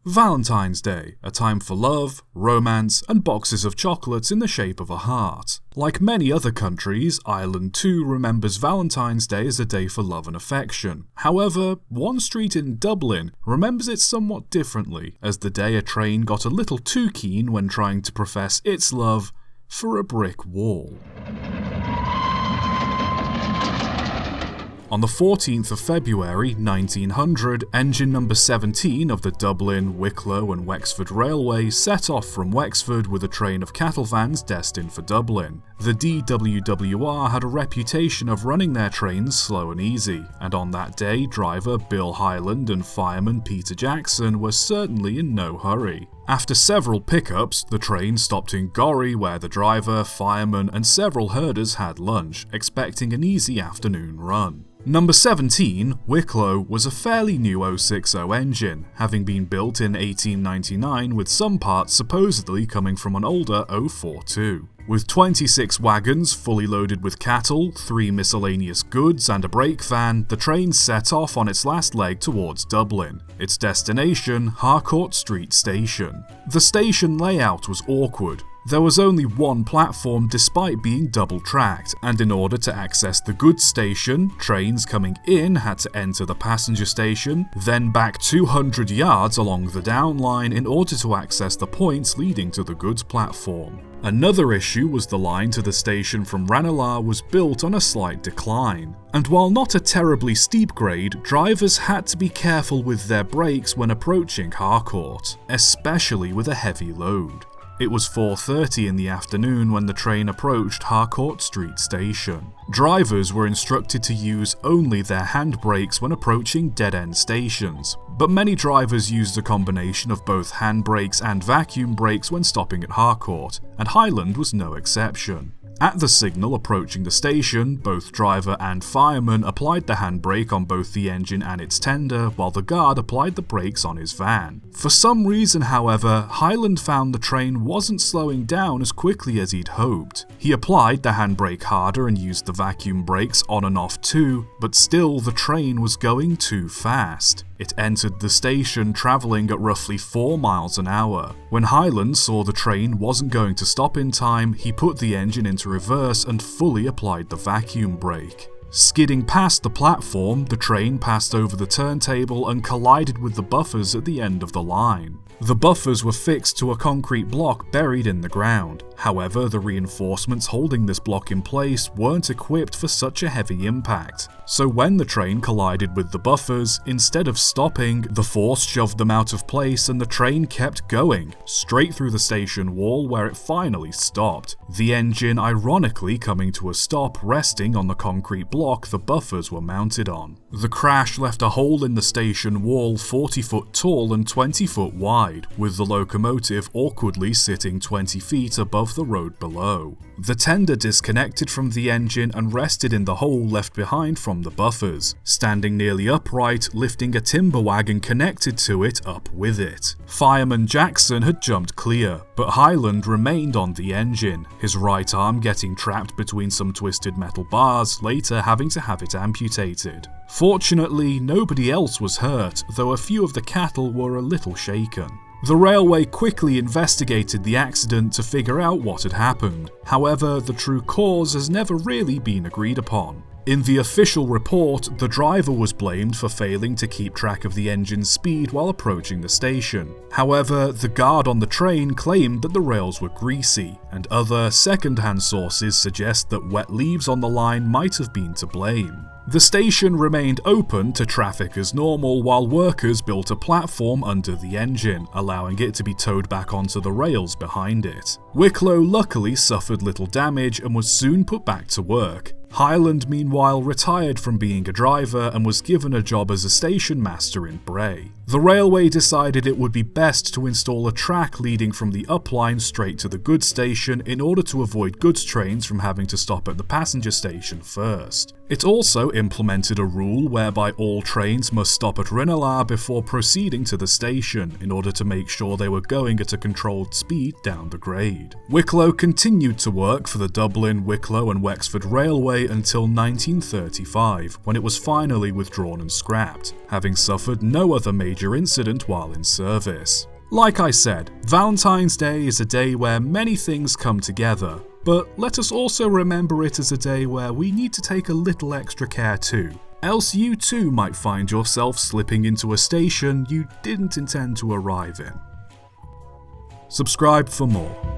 Valentine's Day, a time for love, romance, and boxes of chocolates in the shape of a heart. Like many other countries, Ireland too remembers Valentine's Day as a day for love and affection. However, one street in Dublin remembers it somewhat differently, as the day a train got a little too keen when trying to profess its love for a brick wall. On the 14th of February 1900, engine number 17 of the Dublin, Wicklow and Wexford Railway set off from Wexford with a train of cattle vans destined for Dublin. The DWWR had a reputation of running their trains slow and easy, and on that day driver Bill Hyland and fireman Peter Jackson were certainly in no hurry. After several pickups, the train stopped in Gorey where the driver, fireman and several herders had lunch, expecting an easy afternoon run. Number 17, Wicklow, was a fairly new 060 engine, having been built in 1899 with some parts supposedly coming from an older 042. With 26 wagons fully loaded with cattle, 3 miscellaneous goods and a brake van, the train set off on its last leg towards Dublin. Its destination, Harcourt Street Station. The station layout was awkward. There was only one platform despite being double-tracked, and in order to access the goods station, trains coming in had to enter the passenger station, then back 200 yards along the down line in order to access the points leading to the goods platform. Another issue was the line to the station from Ranelagh was built on a slight decline, and while not a terribly steep grade, drivers had to be careful with their brakes when approaching Harcourt, especially with a heavy load. It was 4:30 in the afternoon when the train approached Harcourt Street Station. Drivers were instructed to use only their handbrakes when approaching dead-end stations, but many drivers used a combination of both handbrakes and vacuum brakes when stopping at Harcourt, and Hyland was no exception. At the signal approaching the station, both driver and fireman applied the handbrake on both the engine and its tender, while the guard applied the brakes on his van. For some reason, however, Hyland found the train wasn't slowing down as quickly as he'd hoped. He applied the handbrake harder and used the vacuum brakes on and off too, but still the train was going too fast. It entered the station travelling at roughly 4 miles an hour. When Hyland saw the train wasn't going to stop in time, he put the engine into reverse and fully applied the vacuum brake. Skidding past the platform, the train passed over the turntable and collided with the buffers at the end of the line. The buffers were fixed to a concrete block buried in the ground. However, the reinforcements holding this block in place weren't equipped for such a heavy impact. So when the train collided with the buffers, instead of stopping, the force shoved them out of place and the train kept going, straight through the station wall where it finally stopped. The engine ironically coming to a stop resting on the concrete block the buffers were mounted on. The crash left a hole in the station wall 40 foot tall and 20 foot wide, with the locomotive awkwardly sitting 20 feet above the road below. The tender disconnected from the engine and rested in the hole left behind from the buffers, standing nearly upright, lifting a timber wagon connected to it up with it. Fireman Jackson had jumped clear, but Hyland remained on the engine, his right arm getting trapped between some twisted metal bars, later having to have it amputated. Fortunately, nobody else was hurt, though a few of the cattle were a little shaken. The railway quickly investigated the accident to figure out what had happened. However, the true cause has never really been agreed upon. In the official report, the driver was blamed for failing to keep track of the engine's speed while approaching the station. However, the guard on the train claimed that the rails were greasy, and other second-hand sources suggest that wet leaves on the line might have been to blame. The station remained open to traffic as normal while workers built a platform under the engine, allowing it to be towed back onto the rails behind it. Wicklow luckily suffered little damage and was soon put back to work. Hyland meanwhile retired from being a driver and was given a job as a station master in Bray. The railway decided it would be best to install a track leading from the upline straight to the goods station in order to avoid goods trains from having to stop at the passenger station first. It also implemented a rule whereby all trains must stop at Ranelagh before proceeding to the station in order to make sure they were going at a controlled speed down the grade. Wicklow continued to work for the Dublin, Wicklow and Wexford Railway until 1935, when it was finally withdrawn and scrapped, having suffered no other major major incident while in service. Like I said, Valentine's Day is a day where many things come together, but let us also remember it as a day where we need to take a little extra care too, else you too might find yourself slipping into a station you didn't intend to arrive in. Subscribe for more.